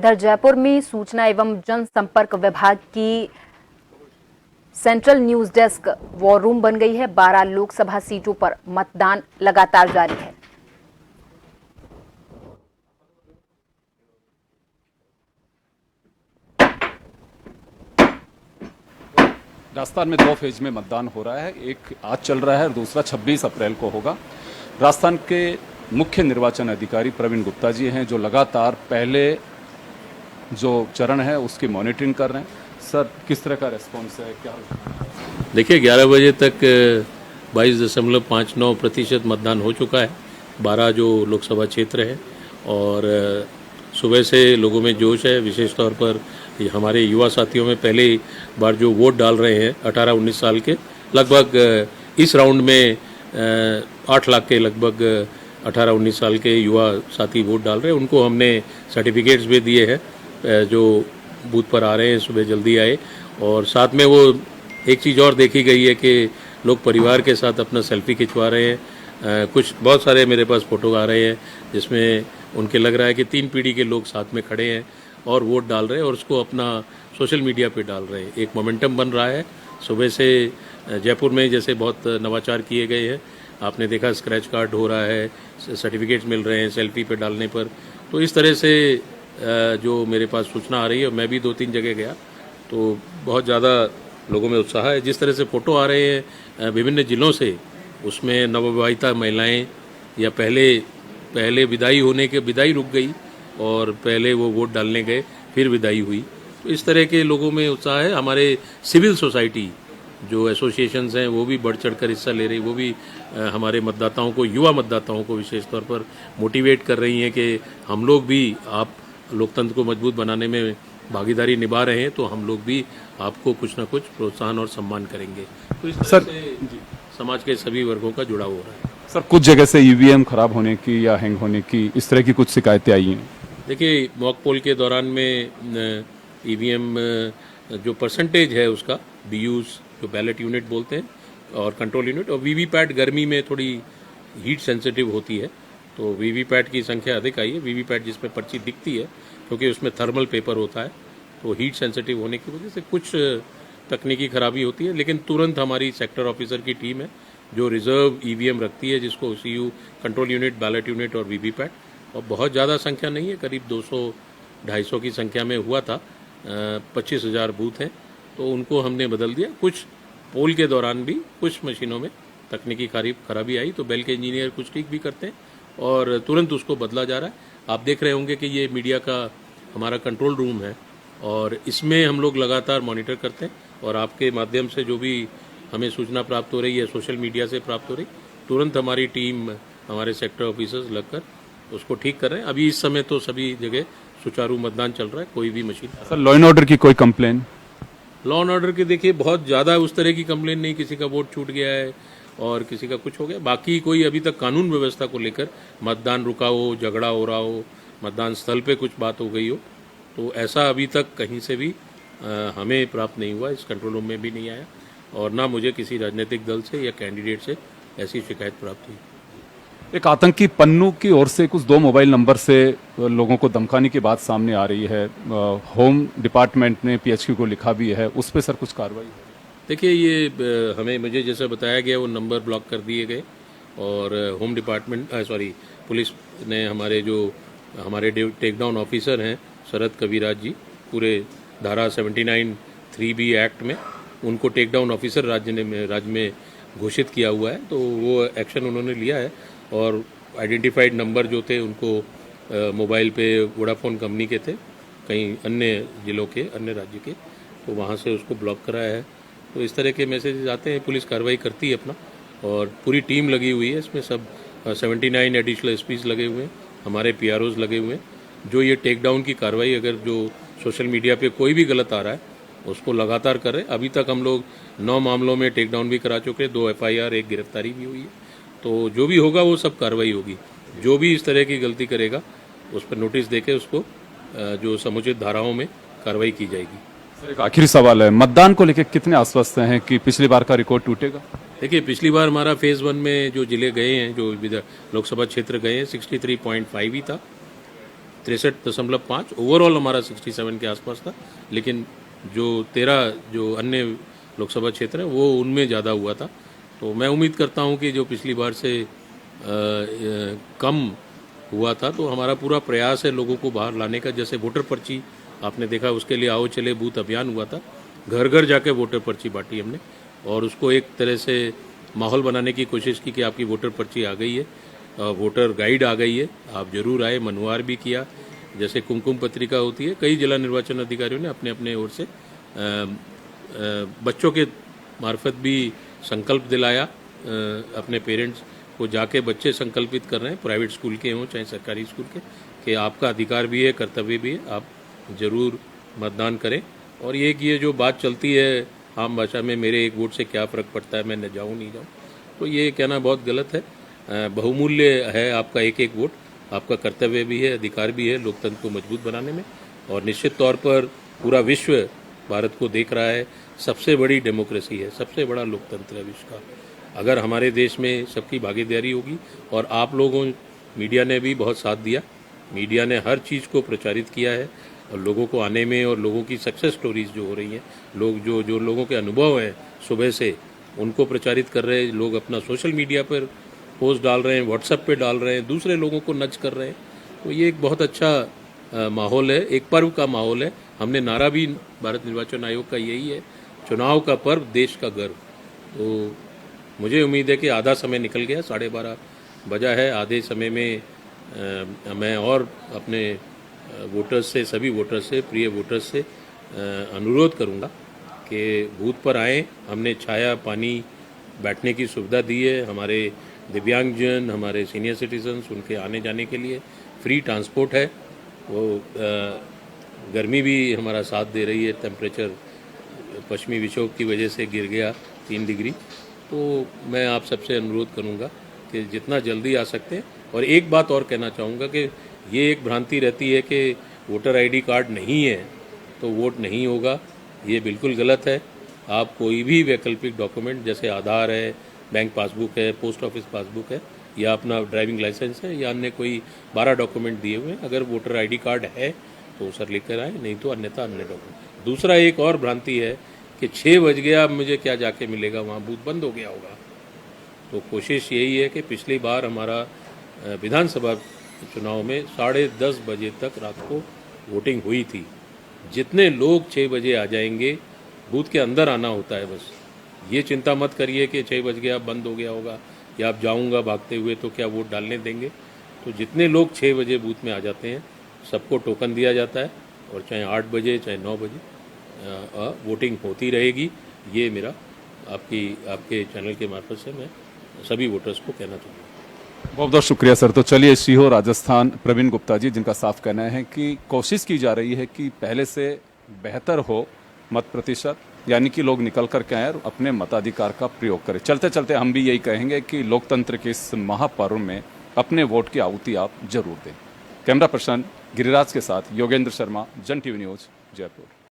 इधर जयपुर में सूचना एवं जनसंपर्क विभाग की central news desk war room बन गई है। 12 लोकसभा सीटों पर मतदान लगातार जारी है। राजस्थान में 2 फेज में मतदान हो रहा है। एक आज चल रहा है और दूसरा 26 अप्रैल को होगा। राजस्थान के मुख्य निर्वाचन अधिकारी प्रवीण गुप्ता जी हैं, जो लगातार पहले जो चरण है उसकी मॉनिटरिंग कर रहे हैं। सर, किस तरह का रेस्पॉन्स है, क्या? देखिए, 11 बजे तक 22.59% मतदान हो चुका है। 12 जो लोकसभा क्षेत्र है और सुबह से लोगों में जोश है। विशेष तौर पर हमारे युवा साथियों में पहले बार जो वोट डाल रहे हैं 18-19 साल के, लगभग इस राउंड में 8 लाख के लगभग 18-19 साल के युवा साथी वोट डाल रहे हैं। उनको हमने सर्टिफिकेट्स भी दिए हैं जो बूथ पर आ रहे हैं, सुबह जल्दी आए। और साथ में वो एक चीज़ और देखी गई है कि लोग परिवार के साथ अपना सेल्फी खिंचवा रहे हैं। कुछ बहुत सारे मेरे पास फ़ोटो आ रहे हैं जिसमें उनके लग रहा है कि 3 पीढ़ी के लोग साथ में खड़े हैं और वोट डाल रहे हैं और उसको अपना सोशल मीडिया पे डाल रहे हैं। एक मोमेंटम बन रहा है। सुबह से जयपुर में जैसे बहुत नवाचार किए गए हैं, आपने देखा स्क्रैच कार्ड हो रहा है, सर्टिफिकेट्स मिल रहे हैं सेल्फी पे डालने पर। तो इस तरह से जो मेरे पास सूचना आ रही है, मैं भी 2-3 जगह गया तो बहुत ज़्यादा लोगों में उत्साह है। जिस तरह से फ़ोटो आ रहे हैं विभिन्न ज़िलों से, उसमें नवविवाहिता महिलाएं या पहले विदाई रुक गई और पहले वो वोट डालने गए, फिर विदाई हुई। तो इस तरह के लोगों में उत्साह है। हमारे सिविल सोसाइटी जो एसोसिएशंस हैं वो भी बढ़ चढ़कर हिस्सा ले रही, वो भी हमारे मतदाताओं को, युवा मतदाताओं को विशेष तौर पर मोटिवेट कर रही हैं कि हम लोग भी, आप लोकतंत्र को मजबूत बनाने में भागीदारी निभा रहे हैं तो हम लोग भी आपको कुछ ना कुछ प्रोत्साहन और सम्मान करेंगे। तो इस तरह से समाज के सभी वर्गों का जुड़ाव हो रहा है। सर, कुछ जगह से ईवीएम खराब होने की या हैंग होने की, इस तरह की कुछ शिकायतें आई हैं? देखिए, मॉक पोल के दौरान में ईवीएम जो परसेंटेज है उसका, बीयूज जो बैलेट यूनिट बोलते हैं और कंट्रोल यूनिट, और वीवीपैट गर्मी में थोड़ी हीट सेंसिटिव होती है तो वीवीपैट की संख्या अधिक आई है। वीवीपैट जिसमें पर्ची दिखती है, क्योंकि उसमें थर्मल पेपर होता है, तो हीट सेंसिटिव होने की वजह से कुछ तकनीकी खराबी होती है। लेकिन तुरंत हमारी सेक्टर ऑफिसर की टीम है जो रिजर्व ईवीएम रखती है, जिसको CU, control unit, ballot unit और वीवीपैट, और बहुत ज़्यादा संख्या नहीं है, करीब 200-250 की संख्या में हुआ था। 25,000 बूथ हैं तो उनको हमने बदल दिया। कुछ पोल के दौरान भी कुछ मशीनों में तकनीकी खराबी आई तो बेल के इंजीनियर कुछ ठीक भी करते हैं और तुरंत उसको बदला जा रहा है। आप देख रहे होंगे कि ये मीडिया का हमारा कंट्रोल रूम है और इसमें हम लोग लगातार मॉनिटर करते हैं और आपके माध्यम से जो भी हमें सूचना प्राप्त हो रही है, सोशल मीडिया से प्राप्त हो रही, तुरंत हमारी टीम, हमारे सेक्टर ऑफिसर्स लगकर उसको ठीक कर रहे हैं। अभी इस समय तो सभी जगह सुचारू मतदान चल रहा है, कोई भी machine. Sir, law and order की कोई कंप्लेन? लॉ एंड ऑर्डर की देखिए बहुत ज़्यादा उस तरह की कंप्लेन नहीं, किसी का वोट छूट गया है और किसी का कुछ हो गया। बाकी कोई अभी तक कानून व्यवस्था को लेकर मतदान रुका हो, झगड़ा हो रहा हो, मतदान स्थल पे कुछ बात हो गई हो, तो ऐसा अभी तक कहीं से भी हमें प्राप्त नहीं हुआ, इस कंट्रोल रूम में भी नहीं आया और ना मुझे किसी राजनीतिक दल से या कैंडिडेट से ऐसी शिकायत प्राप्त हुई। एक आतंकी पन्नू की ओर से कुछ 2 मोबाइल नंबर से लोगों को धमकाने की बात सामने आ रही है। होम डिपार्टमेंट ने पीएचक्यू को लिखा भी है, उस पर सर कुछ कार्रवाई? देखिए, ये मुझे जैसा बताया गया वो नंबर ब्लॉक कर दिए गए और होम डिपार्टमेंट पुलिस ने हमारे टेक डाउन ऑफिसर हैं शरद कविराज जी, पूरे धारा 79(3)B एक्ट में उनको टेक डाउन ऑफिसर राज्य में घोषित किया हुआ है, तो वो एक्शन उन्होंने लिया है और आइडेंटिफाइड नंबर जो थे उनको मोबाइल पे वोडाफोन कंपनी के थे, कहीं अन्य जिलों के, अन्य राज्य के, तो वहाँ से उसको ब्लॉक कराया है। तो इस तरह के मैसेजेस आते हैं, पुलिस कार्रवाई करती है अपना और पूरी टीम लगी हुई है इसमें। सब 79 एडिशनल एसपीज लगे हुए हैं, हमारे पीआरओज लगे हुए हैं, जो ये टेक डाउन की कार्रवाई, अगर जो सोशल मीडिया पे कोई भी गलत आ रहा है उसको लगातार कर रहे हैं। अभी तक हम लोग 9 मामलों में टेक डाउन भी करा चुके हैं, 2 FIR, 1 गिरफ्तारी भी हुई है। तो जो भी होगा वो सब कार्रवाई होगी। जो भी इस तरह की गलती करेगा उस पर नोटिस देके उसको जो समुचित धाराओं में कार्रवाई की जाएगी। सर, एक आखिरी सवाल है, मतदान को लेकर कितने आश्वस्त हैं कि पिछली बार का रिकॉर्ड टूटेगा? देखिए, पिछली बार हमारा फेज 1 में जो जिले गए हैं, जो लोकसभा क्षेत्र गए हैं, 63.5 ही था 63.5, ओवरऑल हमारा 67 के आसपास था, लेकिन जो 13 जो अन्य लोकसभा क्षेत्र हैं वो उनमें ज़्यादा हुआ था। तो मैं उम्मीद करता हूं कि जो पिछली बार से कम हुआ था, तो हमारा पूरा प्रयास है लोगों को बाहर लाने का। जैसे वोटर पर्ची आपने देखा, उसके लिए आओ चले बूथ अभियान हुआ था, घर घर जाके वोटर पर्ची बांटी हमने और उसको एक तरह से माहौल बनाने की कोशिश की कि आपकी वोटर पर्ची आ गई है, वोटर गाइड आ गई है, आप जरूर आए। मनोहार भी किया, जैसे कुमकुम पत्रिका होती है, कई जिला निर्वाचन अधिकारियों ने अपने अपने ओर से बच्चों के मार्फत भी संकल्प दिलाया। अपने पेरेंट्स को जाके बच्चे संकल्पित कर रहे हैं, प्राइवेट स्कूल के हों चाहे सरकारी स्कूल के, कि आपका अधिकार भी है, कर्तव्य भी है, आप जरूर मतदान करें। और ये जो बात चलती है आम भाषा में, मेरे एक वोट से क्या फ़र्क पड़ता है, मैं न जाऊँ नहीं जाऊँ, तो ये कहना बहुत गलत है। बहुमूल्य है आपका एक एक वोट, आपका कर्तव्य भी है, अधिकार भी है लोकतंत्र को मजबूत बनाने में। और निश्चित तौर पर पूरा विश्व भारत को देख रहा है, सबसे बड़ी डेमोक्रेसी है, सबसे बड़ा लोकतंत्र है विश्व का। अगर हमारे देश में सबकी भागीदारी होगी, और आप लोगों, मीडिया ने भी बहुत साथ दिया, मीडिया ने हर चीज़ को प्रचारित किया है और लोगों को आने में, और लोगों की सक्सेस स्टोरीज जो हो रही हैं, लोग जो लोगों के अनुभव हैं सुबह से, उनको प्रचारित कर रहे हैं। लोग अपना सोशल मीडिया पर पोस्ट डाल रहे हैं, व्हाट्सएप पे डाल रहे हैं, दूसरे लोगों को नच कर रहे हैं। तो ये एक बहुत अच्छा माहौल है, एक पर्व का माहौल है। हमने नारा भी भारत निर्वाचन आयोग का यही है, चुनाव का पर्व, देश का गर्व। तो मुझे उम्मीद है कि आधा समय निकल गया, 12:30 बजा है। आधे समय में मैं और अपने वोटर्स से, सभी वोटर्स से, प्रिय वोटर्स से अनुरोध करूंगा कि बूथ पर आएँ। हमने छाया, पानी, बैठने की सुविधा दी है। हमारे दिव्यांगजन, हमारे सीनियर सिटीजन्स, उनके आने जाने के लिए फ्री ट्रांसपोर्ट है। वो गर्मी भी हमारा साथ दे रही है, टेम्परेचर पश्चिमी विक्षोभ की वजह से गिर गया 3 डिग्री। तो मैं आप सबसे अनुरोध करूंगा कि जितना जल्दी आ सकते हैं। और एक बात और कहना चाहूँगा कि ये एक भ्रांति रहती है कि वोटर आईडी कार्ड नहीं है तो वोट नहीं होगा, ये बिल्कुल गलत है। आप कोई भी वैकल्पिक डॉक्यूमेंट, जैसे आधार है, बैंक पासबुक है, पोस्ट ऑफिस पासबुक है, या अपना ड्राइविंग लाइसेंस है, या अन्य कोई 12 डॉक्यूमेंट दिए हुए हैं, अगर वोटर आईडी कार्ड है तो सर लेकर आए, नहीं तो अन्यथा अन्य डॉक्यूमेंट। दूसरा एक और भ्रांति है कि 6 बज गया, मुझे क्या जाके मिलेगा, वहाँ बूथ बंद हो गया होगा। तो कोशिश यही है कि पिछली बार हमारा विधानसभा चुनाव में 10:30 बजे तक रात को वोटिंग हुई थी। जितने लोग 6 बजे आ जाएंगे, बूथ के अंदर आना होता है बस। ये चिंता मत करिए कि 6 बज गया, बंद हो गया होगा, या आप जाऊंगा भागते हुए तो क्या वोट डालने देंगे। तो जितने लोग 6 बजे बूथ में आ जाते हैं, सबको टोकन दिया जाता है, और चाहे 8 बजे चाहे 9 बजे वोटिंग होती रहेगी। ये मेरा आपके चैनल के मार्फत से मैं सभी वोटर्स को कहना चाहूँगा। बहुत बहुत शुक्रिया सर। तो चलिए, सीहोर राजस्थान प्रवीण गुप्ता जी, जिनका साफ कहना है कि कोशिश की जा रही है कि पहले से बेहतर हो मत प्रतिशत, यानी कि लोग निकल कर के आए और अपने मताधिकार का प्रयोग करें। चलते चलते हम भी यही कहेंगे कि लोकतंत्र के इस महापर्व में अपने वोट की आहुति आप जरूर दें। कैमरा पर्सन गिरिराज के साथ योगेंद्र शर्मा, जन टीवी न्यूज, जयपुर।